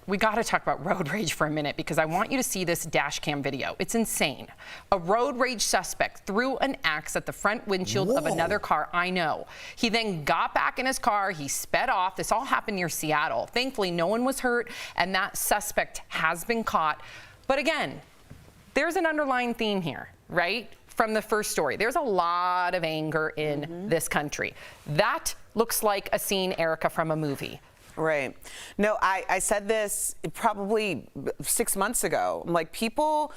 we got to talk about road rage for a minute because I want you to see this dash cam video. It's insane. A road rage suspect threw an axe at the front windshield of another car. I know. He then got back in his car. He sped off. This all happened near Seattle. Thankfully, no one was hurt, and that suspect has been caught. But again, there's an underlying theme here, right? From the first story. There's a lot of anger in this country. That looks like a scene, Erica, from a movie. Right. No, I said this probably 6 months ago. Like, people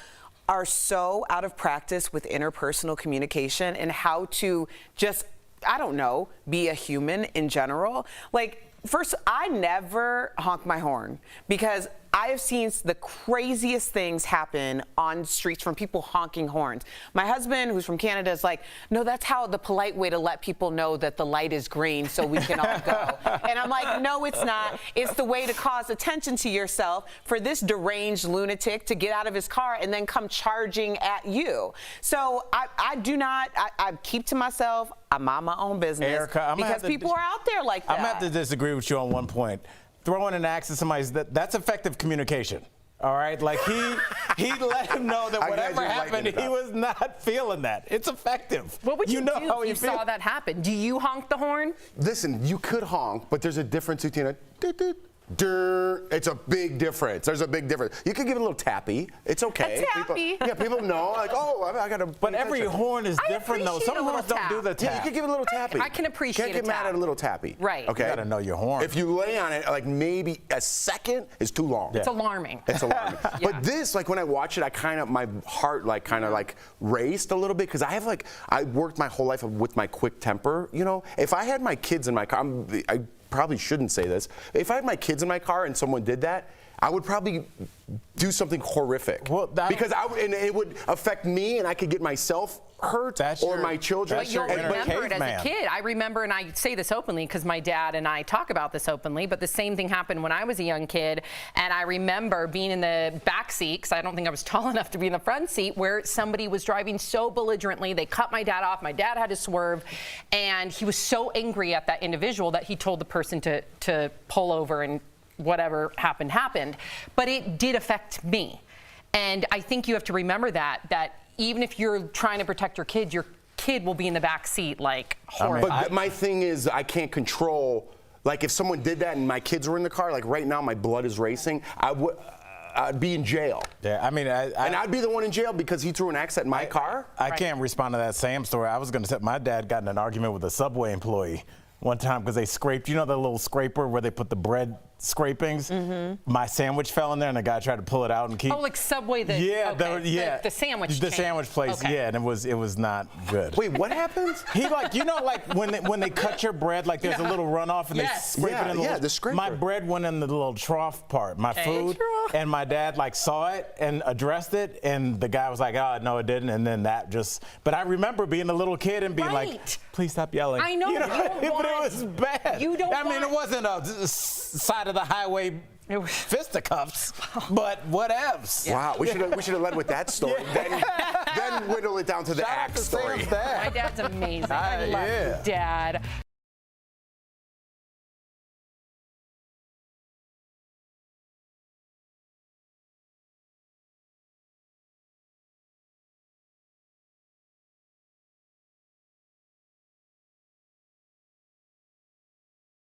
are so out of practice with interpersonal communication and how to just, I don't know, be a human in general. Like, first, I never honk my horn because I have seen the craziest things happen on streets from people honking horns. My husband, who's from Canada, is like, no, that's how the polite way to let people know that the light is green so we can all go. And I'm like, no, it's not. It's the way to cause attention to yourself for this deranged lunatic to get out of his car and then come charging at you. So I do not, I keep to myself. I mind my own business. Erica, because people are out there like that. I'm going to have to disagree with you on one point. Throwing an axe at somebody's, that's effective communication. All right? Like, he let him know that whatever happened, he was not feeling that. It's effective. What would you do how if you saw that happen? Do you honk the horn? Listen, you could honk, but there's a difference between a doot-doot, it's a big difference. There's a big difference. You could give it a little tappy. It's okay. A tappy. People know. Like, oh, I got to. But every horn is different, though. Some horns don't do the tap. Yeah, you can give it a little tappy. I can appreciate Can't get mad at a little tappy. Right. Okay. You got to know your horn. If you lay on it, like maybe a second is too long. It's alarming. It's alarming. But this, like when I watch it, my heart kind of raced a little bit because I worked my whole life with my quick temper. You know, if I had my kids in my car, I probably shouldn't say this. If I had my kids in my car and someone did that, I would probably do something horrific. Well, because it would affect me and I could get myself hurt or my children. But you'll remember it as a kid. I remember, and I say this openly because my dad and I talk about this openly, but the same thing happened when I was a young kid. And I remember being in the back seat, because I don't think I was tall enough to be in the front seat, where somebody was driving so belligerently. They cut my dad off. My dad had to swerve. And he was so angry at that individual that he told the person to pull over, and whatever happened. But it did affect me. And I think you have to remember that even if you're trying to protect your kid will be in the back seat, like, horrified. But my thing is, I can't control, like, if someone did that and my kids were in the car, like right now my blood is racing, I'd be in jail. Yeah, I mean, and I'd be the one in jail because he threw an axe at my car. I can't respond to that Sam story. I was going to say my dad got in an argument with a Subway employee one time because they scraped, you know, the little scraper where they put the bread scrapings? My sandwich fell in there and the guy tried to pull it out and keep. Oh, like Subway, the sandwich the chain. sandwich place, Okay. yeah, and it was not good. Wait, what happens? He like when they cut your bread, like there's a little runoff and they scrape it in the scraper. My bread went in the little trough part, my food, and my dad saw it and addressed it, and the guy was like, oh, no, it didn't, and then that just. But I remember being a little kid and being like, please stop yelling. I know, but it was bad. I mean, it wasn't a side of the highway fisticuffs, but whatevs. Yeah. Wow, we should have led with that story. Then whittle it down to the axe story. My dad's amazing. I love your dad.